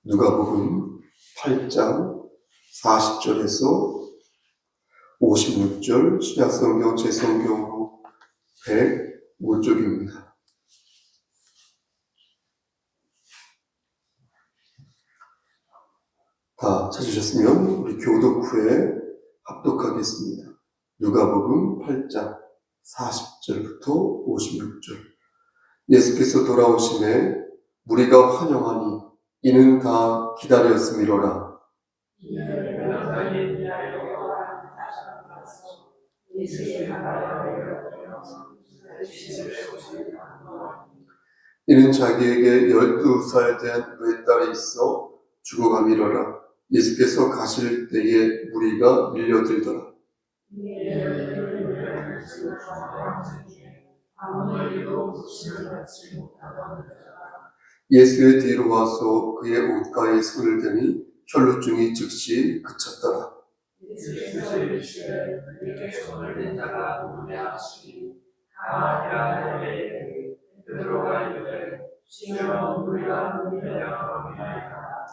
누가복음 8장 40절에서 56절 신약성경 제성경으로 105쪽입니다. 다 찾으셨으면 우리 교독 후에 합독하겠습니다. 누가복음 8장 40절부터 56절. 예수께서 돌아오심에 무리가 환영하니 이는 다 기다렸음이로라. 이는 자기에게 12살 된 외딸이 있어 죽어가미로라. 예수께서 가실 때에 무리가 밀려들더라. 아무에게도 부심을 받지 못하던 예수의 뒤로 와서 그의 옷가에 손을 대니 혈루증이 즉시 그쳤더라. 예수께서 이르시되 내게 손을 댄 자가 누구냐 하시니 가나니라 너에게 베드로가 이르되 주여 우리가 믿으려 함이나이다.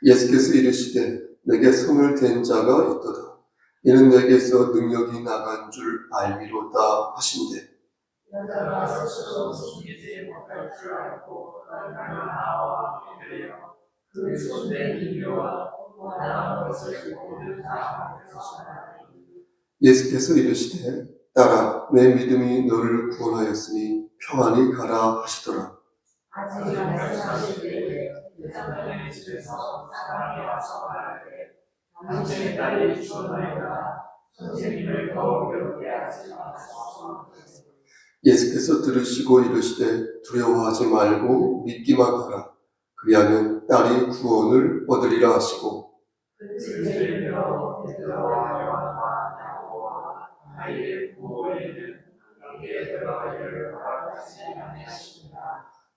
예수께서 이르시되 내게 손을 댄 자가 있도다. 이는 내게서 능력이 나간 줄 알미로다 하신대. 여자가 스스로 숨기지 못할 줄 알고 너희가 나와 믿으려 그 손댄 인류와 원하는 것을 모두 다 말씀하시나니. 예수께서 이르시되 딸아 내 믿음이 너를 구원하였으니 평안히 가라 하시더라. 아직 말씀하실 때에 여자의 집에서 사람이 와서 말하되 당신의 딸이 죽었나이다. 선생님을 더 괴롭게 하지 마소서. 예수께서 들으시고 이르시되 두려워하지 말고 믿기만 하라. 그리하면 딸이 구원을 얻으리라 하시고 그 집에 이르러 베드로와 요한과 야고보와 아이의 부모에는 함께 들어가기를 허락하지 아니하십니다.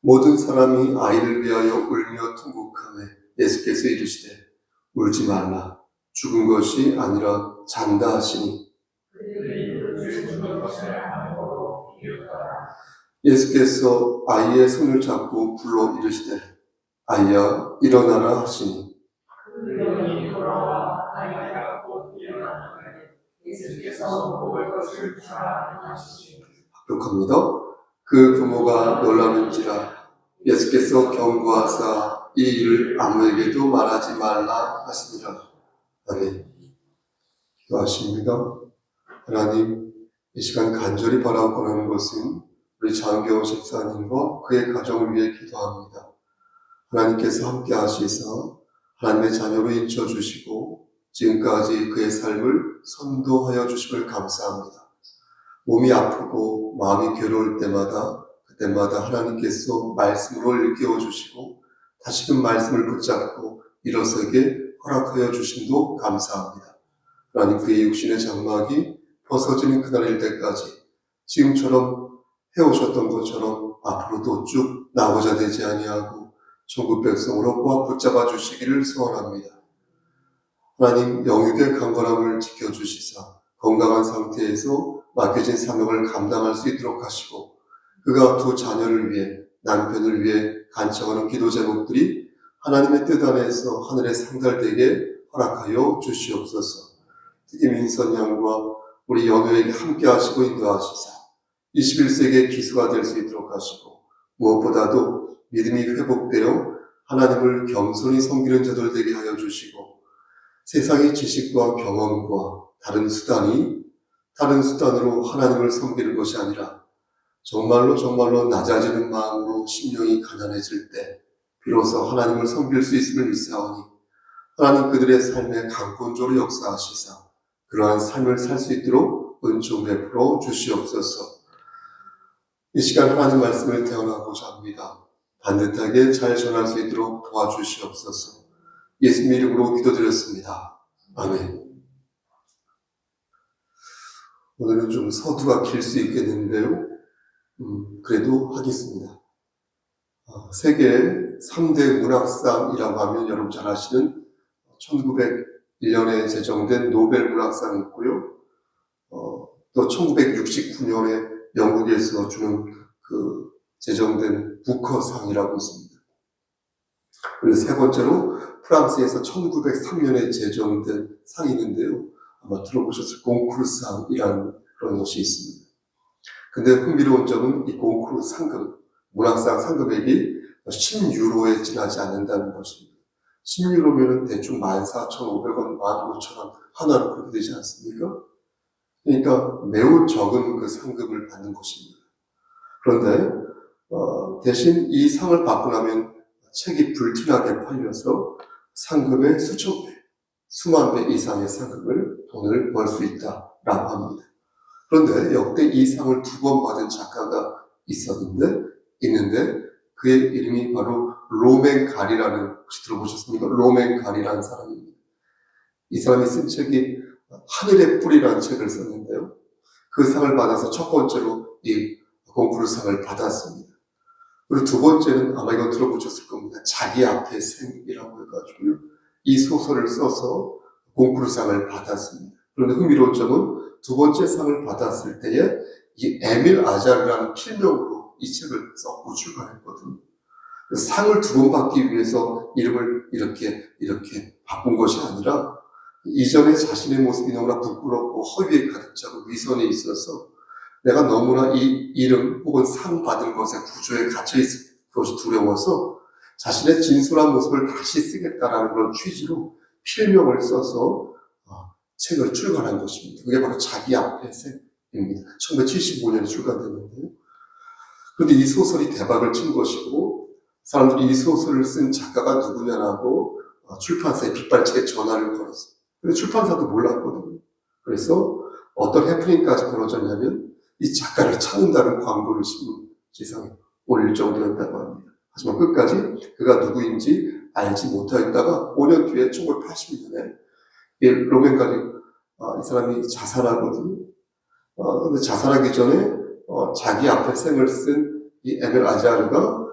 모든 사람이 아이를 위하여 울며 통곡하며 예수께서 이르시되 울지 말라. 죽은 것이 아니라 잔다 하시니 그들이 죽은 것을 안고 이웃더라. 예수께서 아이의 손을 잡고 불러 이르시되 아이야 일어나라 하시니 그 영이 돌아와 아이가 곧 일어나는데 예수께서 먹을 것을 주라 하시니 합독합니다. 그 부모가 놀라는지라 예수께서 경고하사 이 일을 아무에게도 말하지 말라 하시니라. 아멘. 기도하십니다. 하나님, 이 시간 간절히 바라고 하는 것은 우리 장경호 집사님과 그의 가정을 위해 기도합니다. 하나님께서 함께 하시사 하나님의 자녀로 인쳐주시고 지금까지 그의 삶을 선도하여 주심을 감사합니다. 몸이 아프고 마음이 괴로울 때마다 그때마다 하나님께서 말씀으로 일깨워 주시고 다시금 말씀을 붙잡고 일어서게 허락하여 주심도 감사합니다. 하나님 그의 육신의 장막이 벗어지는 그날일 때까지 지금처럼 해오셨던 것처럼 앞으로도 쭉 나고자 되지 아니하고 천국 백성으로 꽉 붙잡아 주시기를 소원합니다. 하나님 영육의 강건함을 지켜주시사 건강한 상태에서 맡겨진 사명을 감당할 수 있도록 하시고 그가 두 자녀를 위해 남편을 위해 간청하는 기도 제목들이 하나님의 뜻 안에서 하늘에 상달되게 허락하여 주시옵소서. 특히 민선 양과 우리 연우에게 함께 하시고 인도하시사 21세기의 기수가 될 수 있도록 하시고 무엇보다도 믿음이 회복되어 하나님을 겸손히 섬기는 자들 되게 하여 주시고 세상의 지식과 경험과 다른 수단으로 하나님을 섬기는 것이 아니라 정말로 낮아지는 마음으로 심령이 가난해질 때 비로소 하나님을 섬길 수 있음을 믿사오니 하나님 그들의 삶에 강권적으로 역사하시사 그러한 삶을 살 수 있도록 은총 베풀어 주시옵소서. 이 시간 하나님 말씀을 대언하고자 합니다. 반듯하게 잘 전할 수 있도록 도와주시옵소서. 예수님 이름으로 기도드렸습니다. 아멘. 오늘은 좀 서두가 길 수 있겠는데요. 그래도 하겠습니다. 세계 3대 문학상이라고 하면 여러분 잘 아시는 1901년에 제정된 노벨 문학상이 있고요. 또 1969년에 영국에서 주는 그 제정된 부커상이라고 있습니다. 그리고 세 번째로 프랑스에서 1903년에 제정된 상이 있는데요. 아마 들어보셨을 콩쿠르상이라는 그런 것이 있습니다. 근데 흥미로운 점은 이 콩쿠르 상금, 문학상 상금액이 10유로에 지나지 않는다는 것입니다. 10유로면 대충 14,500원, 15,000원 하나로 그렇게 되지 않습니까? 그러니까 매우 적은 그 상금을 받는 것입니다. 그런데 대신 이 상을 받고 나면 책이 불티나게 팔려서 상금의 수천 배, 수만 배 이상의 돈을 벌 수 있다라고 합니다. 그런데 역대 이 상을 2번 받은 작가가 있는데 그의 이름이 바로 로맨 가리라는, 혹시 들어보셨습니까? 로맨 가리라는 사람입니다. 이 사람이 쓴 책이 하늘의 뿌리라는 책을 썼는데요. 그 상을 받아서 첫 번째로 이 공쿠르상을 받았습니다. 그리고 두 번째는 아마 이거 들어보셨을 겁니다. 자기 앞에 생이라고 해가지고요. 이 소설을 써서 공쿠르상을 받았습니다. 그런데 흥미로운 점은 두 번째 상을 받았을 때에 이 에밀 아자르라는 필명으로 이 책을 썼고 출간했거든요. 상을 두 번 받기 위해서 이름을 이렇게 바꾼 것이 아니라 이전에 자신의 모습이 너무나 부끄럽고 허위에 가득 차고 위선에 있어서 내가 너무나 이 이름 혹은 상 받은 것의 구조에 갇혀있을 것이 두려워서 자신의 진솔한 모습을 다시 쓰겠다라는 그런 취지로 필명을 써서 책을 출간한 것입니다. 그게 바로 자기 앞에 생입니다. 1975년에 출간됐는데요. 그런데 이 소설이 대박을 친 것이고 사람들이 이 소설을 쓴 작가가 누구냐라고 출판사에 빗발치게 전화를 걸었어요. 근데 출판사도 몰랐거든요. 그래서 어떤 해프닝까지 벌어졌냐면 이 작가를 찾는다는 광고를 신문지상에 올릴 정도였다고 합니다. 하지만 끝까지 그가 누구인지 알지 못하였다가 5년 뒤에 1980년에 이 로맨가리 이 사람이 자살하거든요. 근데 자살하기 전에 자기 앞에 생을 쓴 이 에밀 아자르가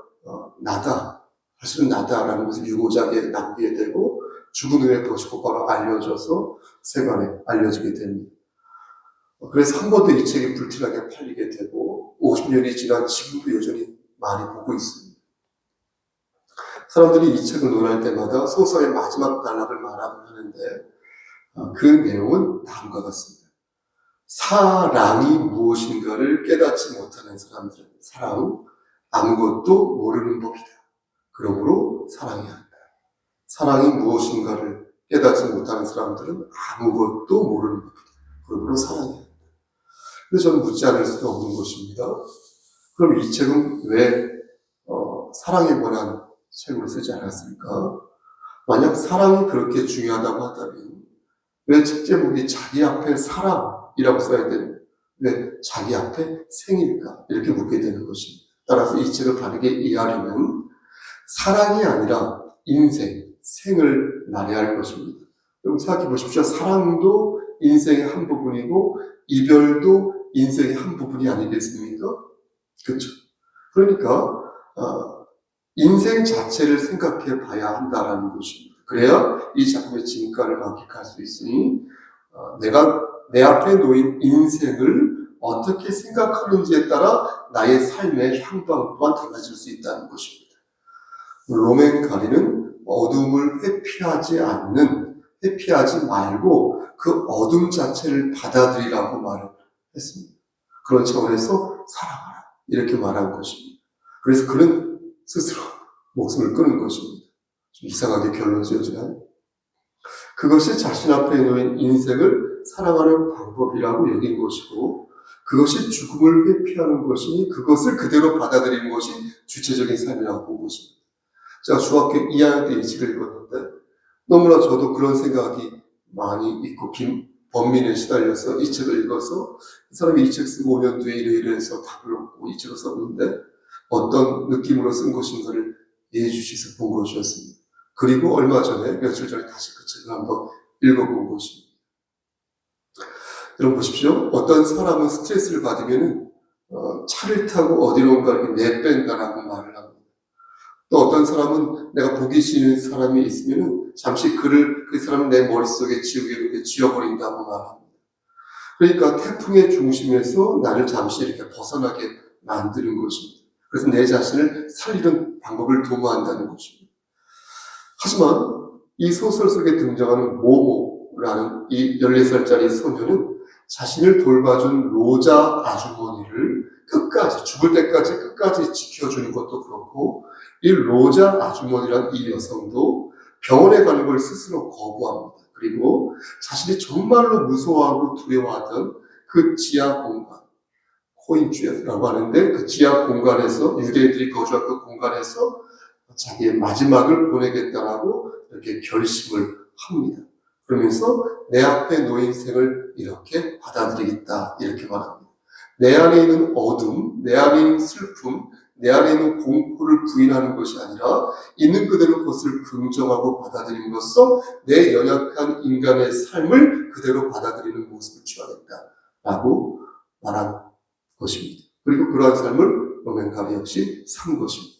나다, 사실은 나다라는 것을 유고작에 남기게 되고 죽은 후에 그것이 곧바로 알려져서 세간에 알려지게 됩니다. 그래서 한 번 더 이 책이 불티나게 팔리게 되고 50년이 지난 지금도 여전히 많이 보고 있습니다. 사람들이 이 책을 논할 때마다 소설의 마지막 단락을 말하곤 하는데 그 내용은 다음과 같습니다. 사랑이 무엇인가를 깨닫지 못하는 사람들은 사랑, 아무것도 모르는 법이다. 그러므로 사랑해야 한다. 사랑이 무엇인가를 깨닫지 못하는 사람들은 아무것도 모르는 법이다. 그러므로 사랑해야 한다. 근데 저는 묻지 않을 수가 없는 것입니다. 그럼 이 책은 왜 사랑에 관한 책으로 쓰지 않았을까? 만약 사랑이 그렇게 중요하다고 하다면 왜 책 제목이 자기 앞에 사랑이라고 써야 되는 왜 자기 앞에 생일까? 이렇게 묻게 되는 것입니다. 따라서 이 책을 바르게 이해하려면 사랑이 아니라 인생, 생을 말해야 할 것입니다. 여러분 생각해 보십시오. 사랑도 인생의 한 부분이고 이별도 인생의 한 부분이 아니겠습니까? 그렇죠? 그러니까 인생 자체를 생각해 봐야 한다는 것입니다. 그래야 이 작품의 진가를 만끽할 수 있으니 내가 내 앞에 놓인 인생을 어떻게 생각하는지에 따라 나의 삶의 향방 또한 달라질 수 있다는 것입니다. 로맨가리는 어둠을 회피하지 말고 그 어둠 자체를 받아들이라고 말을 했습니다. 그런 차원에서 사랑하라 이렇게 말한 것입니다. 그래서 그는 스스로 목숨을 끊은 것입니다. 좀 이상하게 결론 지어지나요? 그것이 자신 앞에 놓인 인생을 사랑하는 방법이라고 여긴 것이고 그것이 죽음을 회피하는 것이니 그것을 그대로 받아들이는 것이 주체적인 삶이라고 본 것입니다. 제가 중학교 2학년 때 이 책을 읽었는데 너무나 저도 그런 생각이 많이 있고 번민에 시달려서 이 책을 읽어서 이 사람이 이 책 쓰고 5년 뒤에 이래서 답을 얻고 이 책을 썼는데 어떤 느낌으로 쓴 것인가를 이해해 주셔서 본 것이었습니다. 그리고 얼마 전에 며칠 전에 다시 그 책을 한번 읽어본 것입니다. 여러분 보십시오. 어떤 사람은 스트레스를 받으면 차를 타고 어디론가 이렇게 내뺀다라고 말을 합니다. 또 어떤 사람은 내가 보기 싫은 사람이 있으면 잠시 그 사람을 내 머릿속에 지우개로 지워버린다고 말합니다. 그러니까 태풍의 중심에서 나를 잠시 이렇게 벗어나게 만드는 것입니다. 그래서 내 자신을 살리는 방법을 도모한다는 것입니다. 하지만 이 소설 속에 등장하는 모모라는 이 14살짜리 소녀는 자신을 돌봐준 로자 아주머니를 끝까지 죽을 때까지 끝까지 지켜주는 것도 그렇고 이 로자 아주머니란 이 여성도 병원에 가는 걸 스스로 거부합니다. 그리고 자신이 정말로 무서워하고 두려워하던 그 지하 공간 코인주라고 하는데 그 지하 공간에서 유대인들이 거주한 그 공간에서 자기의 마지막을 보내겠다라고 이렇게 결심을 합니다. 그러면서 내 앞에 놓인 생을 이렇게 받아들이겠다 이렇게 말합니다. 내 안에 있는 어둠, 내 안에 있는 슬픔, 내 안에 있는 공포를 부인하는 것이 아니라 있는 그대로 그것을 긍정하고 받아들이는 것으로 내 연약한 인간의 삶을 그대로 받아들이는 모습을 취하겠다라고 말한 것입니다. 그리고 그러한 삶을 로맨가리 역시 산 것입니다.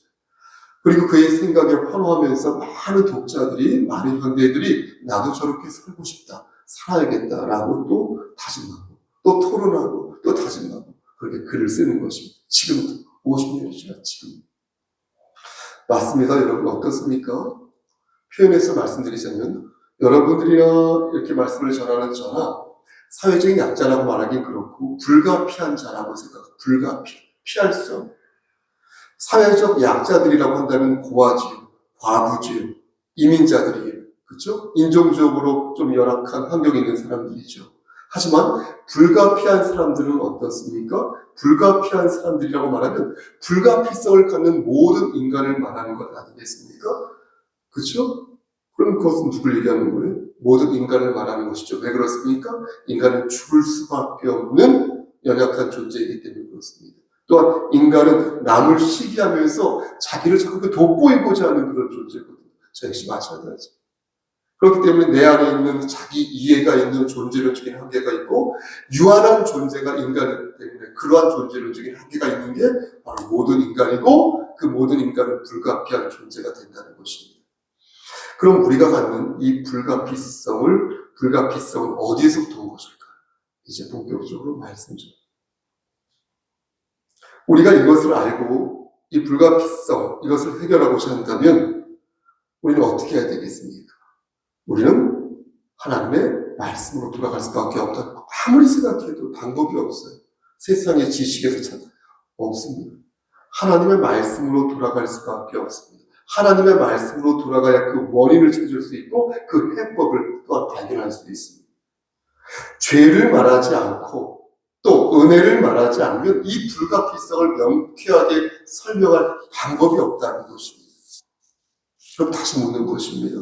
그리고 그의 생각에 환호하면서 많은 독자들이, 많은 현대인들이 나도 저렇게 살고 싶다, 살아야겠다라고 또 다짐하고, 또 토론하고, 또 다짐하고, 그렇게 글을 쓰는 것입니다. 지금도, 50년이 지난 지금. 맞습니다. 여러분 어떻습니까? 표현해서 말씀드리자면, 여러분들이나 이렇게 말씀을 전하는 저나, 사회적인 약자라고 말하긴 그렇고, 불가피한 자라고 생각합니다. 피할 수 없는. 사회적 약자들이라고 한다면 고아주의, 과부주의, 이민자들이에요. 그렇죠? 인종적으로 좀 열악한 환경에 있는 사람들이죠. 하지만 불가피한 사람들은 어떻습니까? 불가피한 사람들이라고 말하면 불가피성을 갖는 모든 인간을 말하는 것 아니겠습니까? 그렇죠? 그럼 그것은 누굴 얘기하는 거예요? 모든 인간을 말하는 것이죠. 왜 그렇습니까? 인간은 죽을 수밖에 없는 연약한 존재이기 때문에 그렇습니다. 또한 인간은 남을 시기하면서 자기를 자꾸 돋보이고자 하는 그런 존재거든요. 저 역시 마찬가지. 그렇기 때문에 내 안에 있는 자기 이해가 있는 존재론적인 한계가 있고 유한한 존재가 인간이기 때문에 그러한 존재론적인 한계가 있는 게 바로 모든 인간이고 그 모든 인간은 불가피한 존재가 된다는 것입니다. 그럼 우리가 갖는 이 불가피성은 어디에서부터 온 것일까? 이제 본격적으로 말씀드립니다. 우리가 이것을 알고 이 불가피성, 이것을 해결하고자 한다면 우리는 어떻게 해야 되겠습니까? 우리는 하나님의 말씀으로 돌아갈 수밖에 없다. 아무리 생각해도 방법이 없어요. 세상의 지식에서 참 없습니다. 하나님의 말씀으로 돌아갈 수밖에 없습니다. 하나님의 말씀으로 돌아가야 그 원인을 찾을 수 있고 그 해법을 또한 발견할 수 있습니다. 죄를 말하지 않고 또 은혜를 말하지 않으면 이 불가피성을 명쾌하게 설명할 방법이 없다는 것입니다. 그럼 다시 묻는 것입니다.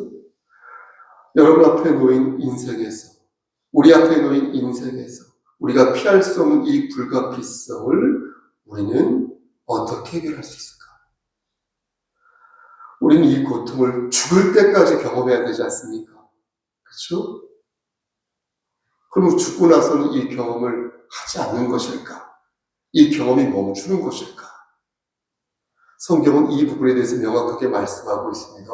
여러분 앞에 놓인 인생에서, 우리 앞에 놓인 인생에서 우리가 피할 수 없는 이 불가피성을 우리는 어떻게 해결할 수 있을까? 우리는 이 고통을 죽을 때까지 경험해야 되지 않습니까? 그렇죠? 그럼 죽고 나서는 이 경험을 하지 않는 것일까? 이 경험이 멈추는 것일까? 성경은 이 부분에 대해서 명확하게 말씀하고 있습니다.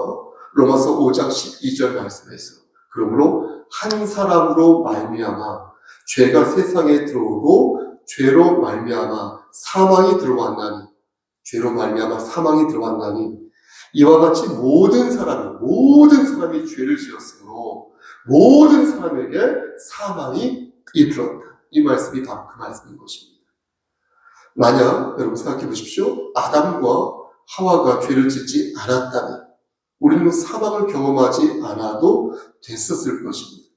로마서 5장 12절 말씀에서 그러므로 한 사람으로 말미암아 죄가 세상에 들어오고 죄로 말미암아 사망이 들어왔나니 이와 같이 모든 사람이 죄를 지었으므로 모든 사람에게 사망이 이르렀다. 이 말씀이 바로 그 말씀인 것입니다. 만약 여러분 생각해 보십시오. 아담과 하와가 죄를 짓지 않았다면 우리는 사망을 경험하지 않아도 됐었을 것입니다.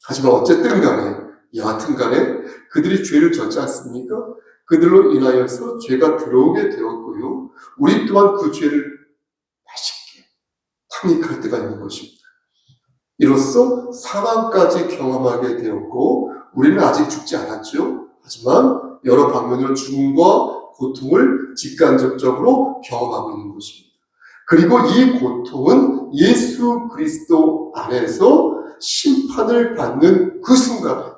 하지만 어쨌든 간에 여하튼 간에 그들이 죄를 졌지 않습니까? 그들로 인하여서 죄가 들어오게 되었고요. 우리 또한 그 죄를 맛있게 탐닉할 때가 있는 것입니다. 이로써 사망까지 경험하게 되었고 우리는 아직 죽지 않았죠. 하지만 여러 방면으로 죽음과 고통을 직간접적으로 경험하고 있는 것입니다. 그리고 이 고통은 예수 그리스도 안에서 심판을 받는 그 순간에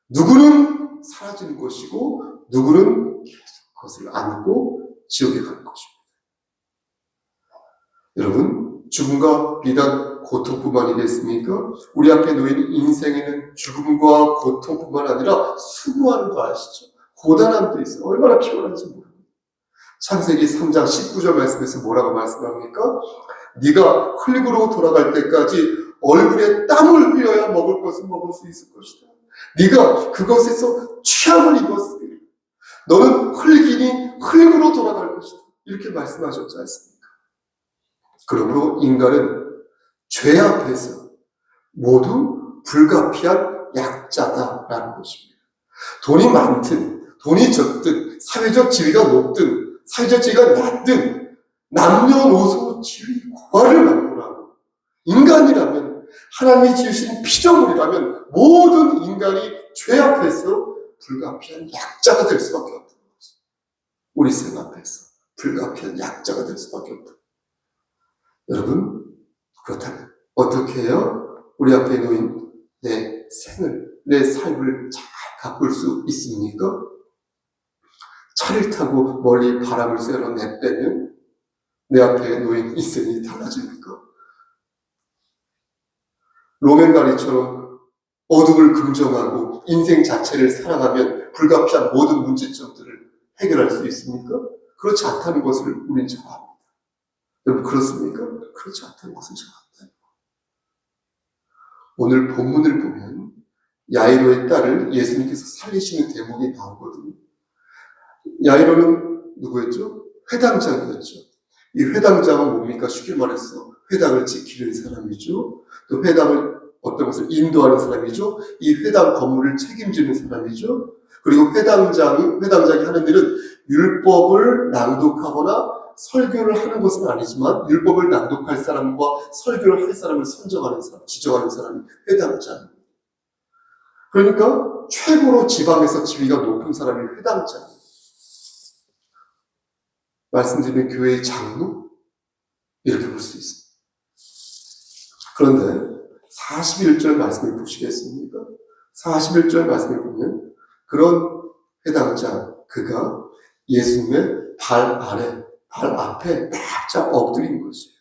누구는 사라지는 것이고 누구는 계속 그것을 안고 지옥에 가는 것입니다. 여러분, 죽음과 비단 고통뿐만이겠습니까? 우리 앞에 놓인 인생에는 죽음과 고통뿐만 아니라 수고하는 거 아시죠? 고단함도 있어요. 얼마나 피곤한지 모릅니다. 창세기 3장 19절 말씀에서 뭐라고 말씀합니까? 네가 흙으로 돌아갈 때까지 얼굴에 땀을 흘려야 먹을 것을 먹을 수 있을 것이다. 네가 그것에서 취함을 입었으니 너는 흙이니 흙으로 돌아갈 것이다. 이렇게 말씀하셨지 않습니까? 그러므로 인간은 죄 앞에서 모두 불가피한 약자다라는 것입니다. 돈이 많든 돈이 적든 사회적 지위가 높든 사회적 지위가 낮든 남녀노소 지위 고하를 막론하고 인간이라면 하나님이 지으신 피조물이라면 모든 인간이 죄 앞에서 불가피한 약자가 될 수밖에 없다는 거죠. 우리 생 앞에서 불가피한 약자가 될 수밖에 없다. 여러분, 그렇다면 어떻게 해야 우리 앞에 놓인 내 삶을 잘 가꿀 수 있습니까? 차를 타고 멀리 바람을 쐬러 내빼면 내 앞에 노인이 있으니 달라집니까? 로맨가리처럼 어둠을 긍정하고 인생 자체를 사랑하면 불가피한 모든 문제점들을 해결할 수 있습니까? 그렇지 않다는 것을 우린 잘 압니다. 여러분 그렇습니까? 그렇지 않다는 것을 잘 압니다. 오늘 본문을 보면 야이로의 딸을 예수님께서 살리시는 대목이 나오거든요. 야이로는 누구였죠? 회당장이었죠. 이 회당장은 뭡니까? 쉽게 말해서 회당을 지키는 사람이죠. 또 회당을 어떤 것을 인도하는 사람이죠. 이 회당 건물을 책임지는 사람이죠. 그리고 회당장이 하는 일은 율법을 낭독하거나 설교를 하는 것은 아니지만 율법을 낭독할 사람과 설교를 할 사람을 선정하는 사람, 지정하는 사람이 회당장입니다. 그러니까 최고로 지방에서 지위가 높은 사람이 회당장입니다. 말씀드린 교회의 장로? 이렇게 볼 수 있습니다. 그런데 41절 말씀을 보시겠습니까? 41절 말씀을 보면 그런 회당장, 그가 예수님의 발 앞에 납작 엎드린 것이에요.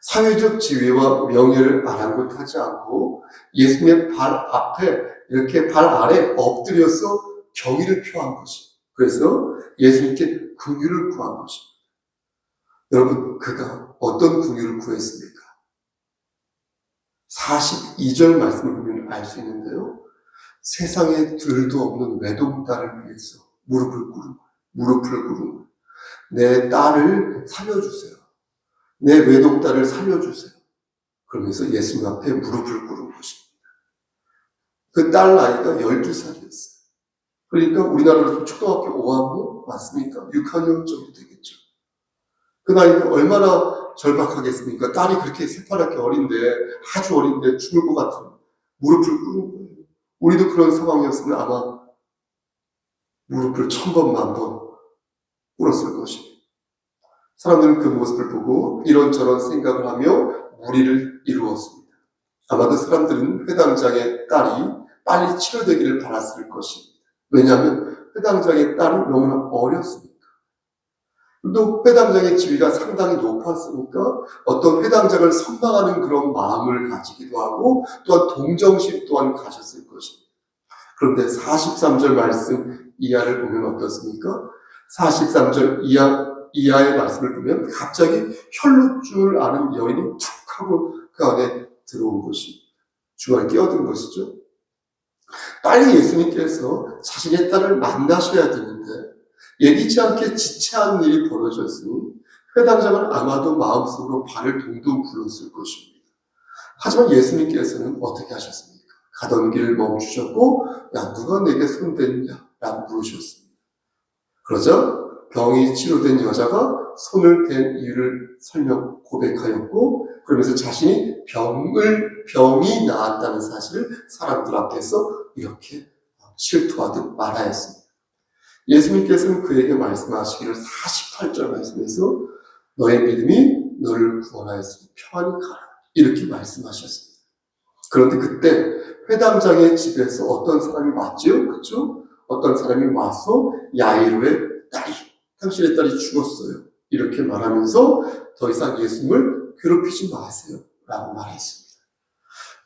사회적 지위와 명예를 아랑곳하지 않고 예수님의 발 앞에 이렇게 발 아래 엎드려서 경의를 표한 것이에요. 그래서 예수님께 긍휼을 구한 것입니다. 여러분, 그가 어떤 긍휼을 구했습니까? 42절 말씀을 보면 알 수 있는데요. 세상에 둘도 없는 외동딸을 위해서 무릎을 꿇은 거예요. 내 딸을 살려주세요. 내 외동딸을 살려주세요. 그러면서 예수님 앞에 무릎을 꿇은 것입니다. 그 딸 나이가 12살이었어요. 그러니까 우리나라로 초등학교 5학년 맞습니까? 6학년 정도 되겠죠. 그 나이가 얼마나 절박하겠습니까? 딸이 그렇게 새파랗게 어린데, 아주 어린데 죽을 것 같은 무릎을 꿇은 거예요. 우리도 그런 상황이었으면 아마 무릎을 1000번, 1000번 꿇었을 것입니다. 사람들은 그 모습을 보고 이런저런 생각을 하며 무리를 이루었습니다. 아마도 사람들은 회당장의 딸이 빨리 치료되기를 바랐을 것입니다. 왜냐하면 회당장의 딸은 너무나 어렸으니까. 또 회당장의 지위가 상당히 높았으니까 어떤 회당장을 선망하는 그런 마음을 가지기도 하고 또한 동정심 또한 가졌을 것입니다. 그런데 43절 말씀 이하를 보면 어떻습니까? 43절 이하의 말씀을 보면 갑자기 혈루증을 앓은 여인이 툭 하고 그 안에 들어온 것이 중간에 끼어든 것이죠. 빨리 예수님께서 자신의 딸을 만나셔야 되는데 예기치 않게 지체한 일이 벌어졌으니 회당장은 아마도 마음속으로 발을 동동 굴렀을 것입니다. 하지만 예수님께서는 어떻게 하셨습니까? 가던 길을 멈추셨고 야 누가 내게 손댔냐? 라고 물으셨습니다. 그러자 병이 치료된 여자가 손을 댄 이유를 고백하였고 그러면서 자신이 병이 나았다는 사실을 사람들 앞에서 이렇게 실토하듯 말하였습니다. 예수님께서는 그에게 말씀하시기를 48절 말씀에서 너의 믿음이 너를 구원하였으니 평안히 가라 이렇게 말씀하셨습니다. 그런데 그때 회당장의 집에서 어떤 사람이 왔죠? 그렇죠? 어떤 사람이 와서 야이로의 딸이 당신의 딸이 죽었어요. 이렇게 말하면서 더 이상 예수님을 괴롭히지 마세요. 라고 말했습니다.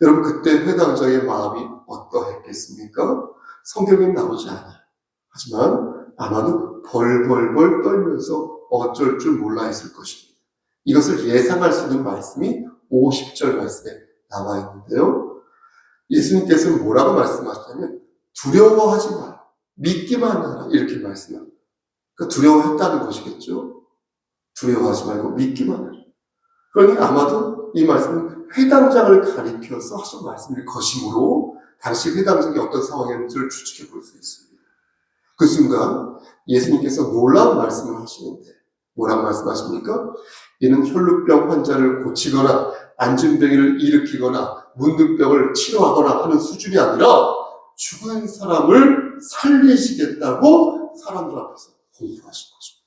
여러분 그때 회당장의 마음이 어떠했겠습니까? 성경에 나오지 않아요. 하지만 아마도 벌벌벌 떨면서 어쩔 줄 몰라 했을 것입니다. 이것을 예상할 수 있는 말씀이 50절 말씀에 나와 있는데요. 예수님께서는 뭐라고 말씀하시냐면 두려워하지 마라. 믿기만 하라. 이렇게 말씀합니다. 그러니까 두려워했다는 것이겠죠. 두려워하지 말고 믿기만 하라. 그러니 아마도 이 말씀은 회당장을 가리켜서 하신 말씀일 것이므로 당시 회당장이 어떤 상황이었는지를 추측해 볼 수 있습니다. 그 순간 예수님께서 놀라운 말씀을 하시는데 뭐라고 말씀하십니까? 이는 혈루병 환자를 고치거나 안진뱅이를 일으키거나 문둥병을 치료하거나 하는 수준이 아니라 죽은 사람을 살리시겠다고 사람들 앞에서 공포하신 것입니다.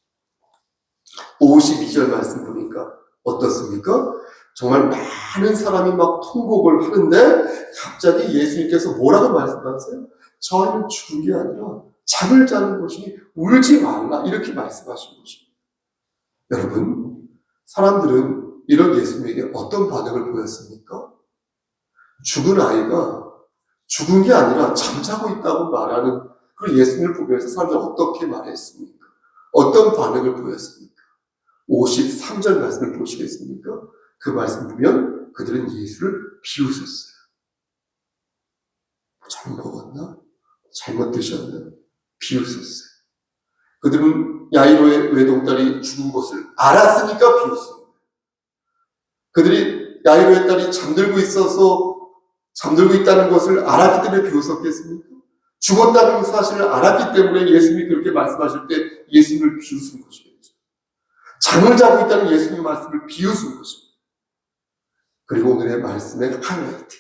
52절 말씀 보니까 어떻습니까? 정말 많은 사람이 막 통곡을 하는데 갑자기 예수님께서 뭐라고 말씀하세요? 저희는 죽은 게 아니라 잠을 자는 것이니 울지 말라 이렇게 말씀하신 것입니다. 여러분, 사람들은 이런 예수님에게 어떤 반응을 보였습니까? 죽은 아이가 죽은 게 아니라 잠자고 있다고 말하는 그 예수님을 보면서 사람들은 어떻게 말했습니까? 어떤 반응을 보였습니까? 53절 말씀을 보시겠습니까? 그 말씀 보면 그들은 예수를 비웃었어요. 잘못 먹었나? 잘못 드셨나? 비웃었어요. 그들은 야이로의 외동딸이 죽은 것을 알았으니까 비웃습니다. 그들이 야이로의 딸이 잠들고 있다는 것을 알았기 때문에 비웃었겠습니까? 죽었다는 사실을 알았기 때문에 예수님이 그렇게 말씀하실 때 예수님을 비웃은 것이겠죠. 잠을 자고 있다는 예수님의 말씀을 비웃은 것입니다. 그리고 오늘의 말씀의 하이라이트,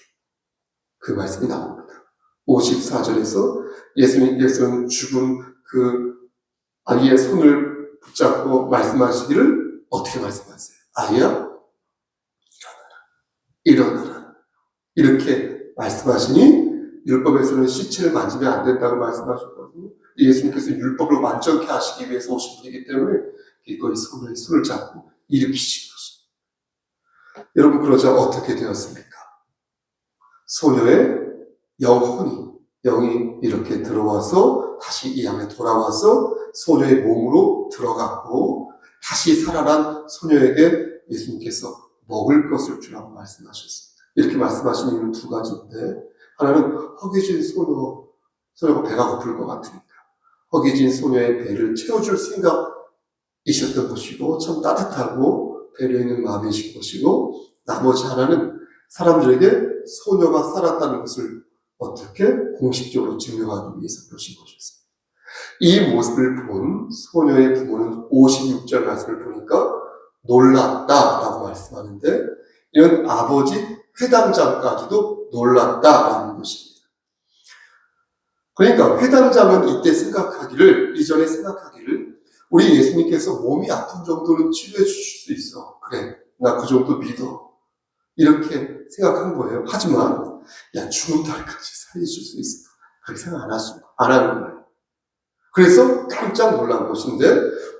그 말씀이 나옵니다. 54절에서 예수님께서는 죽은 그 아이의 손을 붙잡고 말씀하시기를 어떻게 말씀하세요? 아이야, 일어나라. 이렇게 말씀하시니 율법에서는 시체를 만지면 안 된다고 말씀하셨거든요. 예수님께서 율법을 완전케 하시기 위해서 오신 분이기 때문에 기꺼이 손을 잡고 일으키신 것입니다. 여러분, 그러자 어떻게 되었습니까? 소녀의 영이 이렇게 들어와서 다시 이 안에 돌아와서 소녀의 몸으로 들어갔고 다시 살아난 소녀에게 예수님께서 먹을 것을 주라고 말씀하셨습니다. 이렇게 말씀하신 이유는 두 가지인데, 하나는 허기진 소녀가 배가 고플 것 같으니까 허기진 소녀의 배를 채워줄 생각이셨던 것이고 참 따뜻하고 배려 있는 마음이신 것이고, 나머지 하나는 사람들에게 소녀가 살았다는 것을 어떻게 공식적으로 증명하기 위해서 그러신 것이었습니다. 이 모습을 본 소녀의 부모는 56절 말씀을 보니까 놀랐다라고 말씀하는데, 이런 아버지 회당장까지도 놀랐다라는 것입니다. 그러니까 회당장은 이전에 생각하기를 우리 예수님께서 몸이 아픈 정도는 치료해 주실 수 있어. 그래, 나 그 정도 믿어. 이렇게 생각한 거예요. 하지만 죽은 딸까지 살려줄 수 있을까? 그렇게 생각 안 하는 거예요. 그래서 깜짝 놀란 것인데,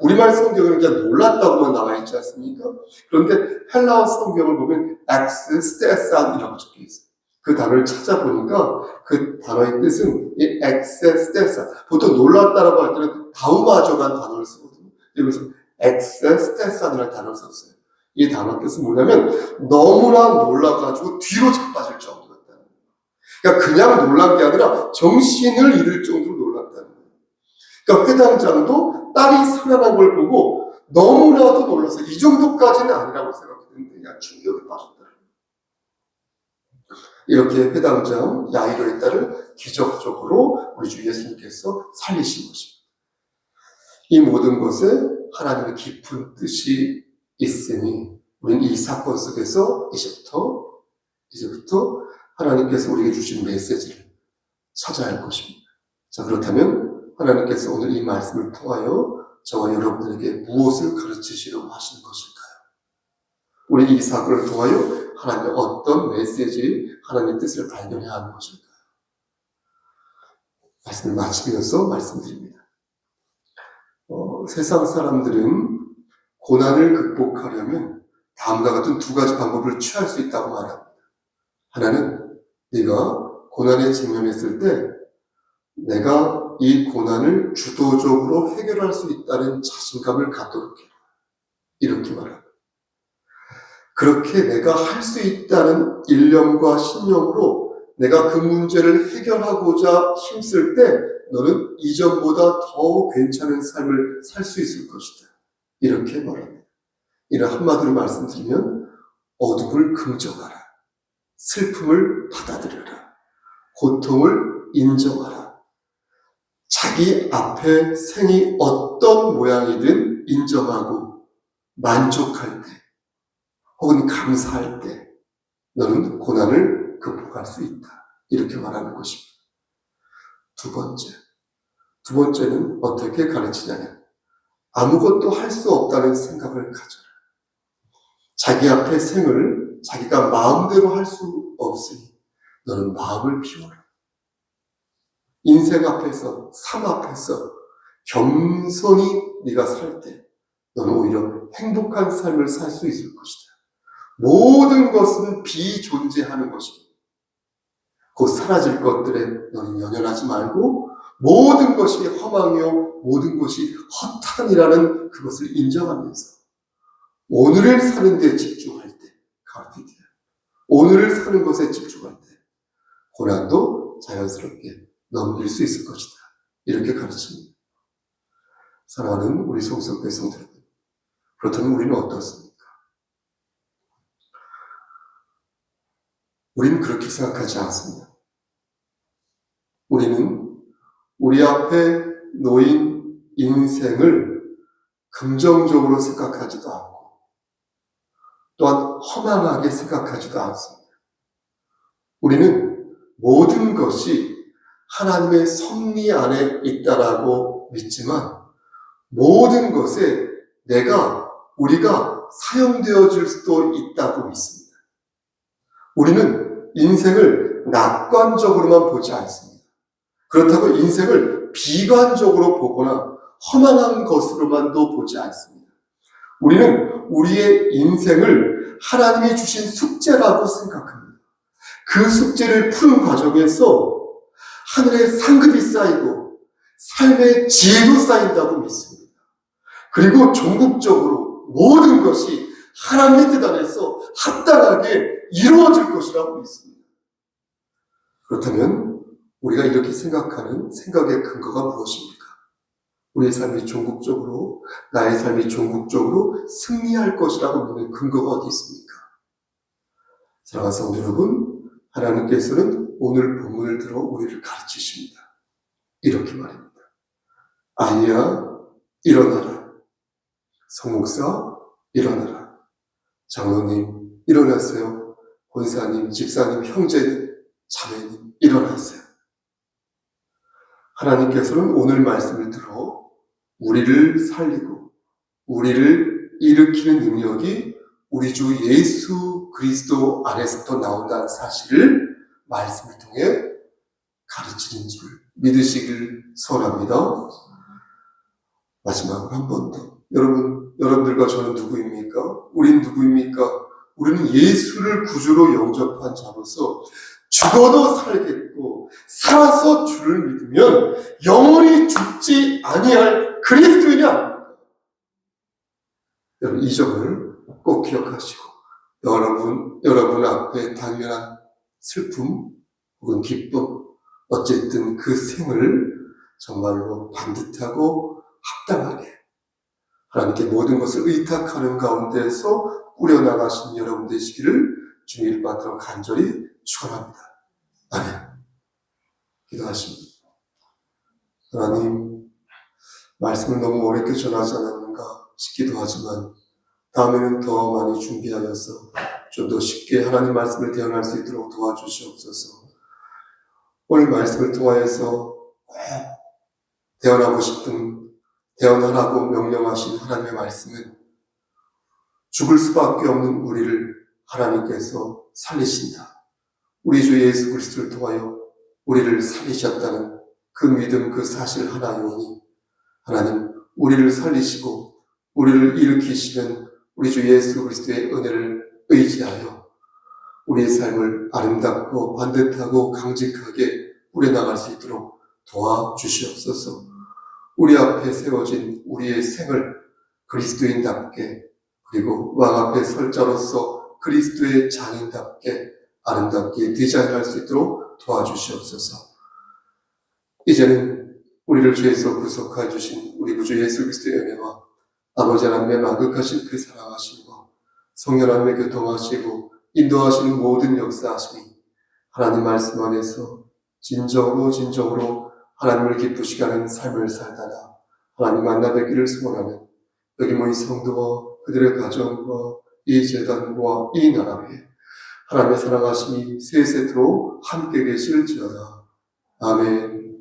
우리말 성경은 그냥 놀랐다고만 나와 있지 않습니까? 그런데 헬라어 성경을 보면 엑스스테산이라고 적혀 있어요. 그 단어를 찾아보니까 그 단어의 뜻은 이 엑스스테산, 보통 놀랐다라고 할 때는 다우마저간 단어를 쓰거든요. 그래서 엑스스테산이라는 단어를 썼어요. 이 단어 뜻은 뭐냐면 너무나 놀라가지고 뒤로 자빠질 정도였다는 거예요. 그러니까 그냥 놀란 게 아니라 정신을 잃을 정도로 놀랐다는 거예요. 그러니까 회당장도 딸이 살아난 걸 보고 너무나도 놀라서 이 정도까지는 아니라고 생각했는데 그냥 충격에 빠졌다. 이렇게 회당장 야이로의 딸을 기적적으로 우리 주 예수님께서 살리신 것입니다. 이 모든 것에 하나님의 깊은 뜻이 있으니 우리는 이 사건 속에서 이제부터 하나님께서 우리에게 주신 메시지를 찾아야 할 것입니다. 자, 그렇다면 하나님께서 오늘 이 말씀을 통하여 저와 여러분들에게 무엇을 가르치시려고 하시는 것일까요? 우리 이 사건을 통하여 하나님의 어떤 메시지, 하나님의 뜻을 발견해야 하는 것일까요? 말씀을 마치면서 말씀드립니다. 세상 사람들은 고난을 극복하려면 다음과 같은 두 가지 방법을 취할 수 있다고 말합니다. 하나는 네가 고난에 직면했을 때 내가 이 고난을 주도적으로 해결할 수 있다는 자신감을 갖도록 해라. 이렇게 말합니다. 그렇게 내가 할 수 있다는 일념과 신념으로 내가 그 문제를 해결하고자 힘쓸 때 너는 이전보다 더 괜찮은 삶을 살 수 있을 것이다. 이렇게 말합니다. 이를 한마디로 말씀드리면 어둠을 긍정하라. 슬픔을 받아들여라. 고통을 인정하라. 자기 앞에 생이 어떤 모양이든 인정하고 만족할 때 혹은 감사할 때 너는 고난을 극복할 수 있다. 이렇게 말하는 것입니다. 두 번째는 어떻게 가르치냐면 아무것도 할 수 없다는 생각을 가져라. 자기 앞에 생을 자기가 마음대로 할 수 없으니 너는 마음을 비워라. 인생 앞에서, 삶 앞에서 겸손히 네가 살 때 너는 오히려 행복한 삶을 살 수 있을 것이다. 모든 것은 비존재하는 것입니다. 곧 사라질 것들에 너는 연연하지 말고 모든 것이 허망이요 모든 것이 허탄이라는 그것을 인정하면서 오늘을 사는 데 집중할 때, 카르피디아, 오늘을 사는 것에 집중할 때 고난도 자연스럽게 넘길 수 있을 것이다. 이렇게 가르칩니다. 사랑하는 우리 송석회 성도 여러분, 그렇다면 우리는 어떻습니까? 우리는 그렇게 생각하지 않습니다. 우리는 우리 앞에 놓인 인생을 긍정적으로 생각하지도 않고 또한 허망하게 생각하지도 않습니다. 우리는 모든 것이 하나님의 섭리 안에 있다라고 믿지만 모든 것에 우리가 사용되어질 수도 있다고 믿습니다. 우리는 인생을 낙관적으로만 보지 않습니다. 그렇다고 인생을 비관적으로 보거나 허망한 것으로만도 보지 않습니다. 우리는 우리의 인생을 하나님이 주신 숙제라고 생각합니다. 그 숙제를 푸는 과정에서 하늘의 상급이 쌓이고 삶의 지혜도 쌓인다고 믿습니다. 그리고 종국적으로 모든 것이 하나님의 뜻 안에서 합당하게 이루어질 것이라고 믿습니다. 그렇다면 우리가 이렇게 생각하는 생각의 근거가 무엇입니까? 우리의 삶이 종국적으로, 나의 삶이 종국적으로 승리할 것이라고 믿는 근거가 어디 있습니까? 사랑하는 성도 여러분, 하나님께서는 오늘 본문을 들어 우리를 가르치십니다. 이렇게 말입니다. 아이야, 일어나라. 성목사, 일어나라. 장로님, 일어나세요. 권사님, 집사님, 형제님, 자매님, 일어나세요. 하나님께서는 오늘 말씀을 들어 우리를 살리고 우리를 일으키는 능력이 우리 주 예수 그리스도 안에서부터 나온다는 사실을 말씀을 통해 가르치는 줄 믿으시길 소원합니다. 마지막으로 한 번 더. 여러분들과 저는 누구입니까? 우린 누구입니까? 우리는 예수를 구주로 영접한 자로서 죽어도 살겠고 살아서 주를 믿으면 영원히 죽지 아니할 그리스도인이 아닙니까? 여러분 이 점을 꼭 기억하시고 여러분 앞에 당연한 슬픔 혹은 기쁨 어쨌든 그 생을 정말로 반듯하고 합당하게 하나님께 모든 것을 의탁하는 가운데서 꾸려나가신 여러분 되시기를 주님 받들어 간절히 축원합니다. 아멘. 기도하십니다. 하나님, 말씀을 너무 어렵게 전하지 않았는가 싶기도 하지만 다음에는 더 많이 준비하여서 좀 더 쉽게 하나님 말씀을 대언할 수 있도록 도와주시옵소서. 오늘 말씀을 통하여서 대언하고 싶은 대언하라고 명령하신 하나님의 말씀은 죽을 수밖에 없는 우리를 하나님께서 살리신다. 우리 주 예수 그리스도를 통하여 우리를 살리셨다는 그 믿음, 그 사실 하나이오니 하나님 우리를 살리시고 우리를 일으키시는 우리 주 예수 그리스도의 은혜를 의지하여 우리의 삶을 아름답고 반듯하고 강직하게 꾸려나갈 수 있도록 도와주시옵소서. 우리 앞에 세워진 우리의 생을 그리스도인답게 그리고 왕 앞에 설 자로서 그리스도의 장인답게 아름답게 디자인할 수 있도록 도와주시옵소서. 이제는 우리를 죄에서 구속하여 주신 우리 구주 예수 그리스도의 은혜와 아버지 하나님의 만극하신 그 사랑하심과 성령 하나님의 교통하시고 인도하시는 모든 역사하심이 하나님 말씀 안에서 진정으로 하나님을 기쁘시게 하는 삶을 살다가 하나님 만나 뵙기를 소원하는 여기 모인 성도와 그들의 가정과 이 재단과 이 나라에 하나님의 사랑하심이 세세토록 함께 계실지어다. 아멘.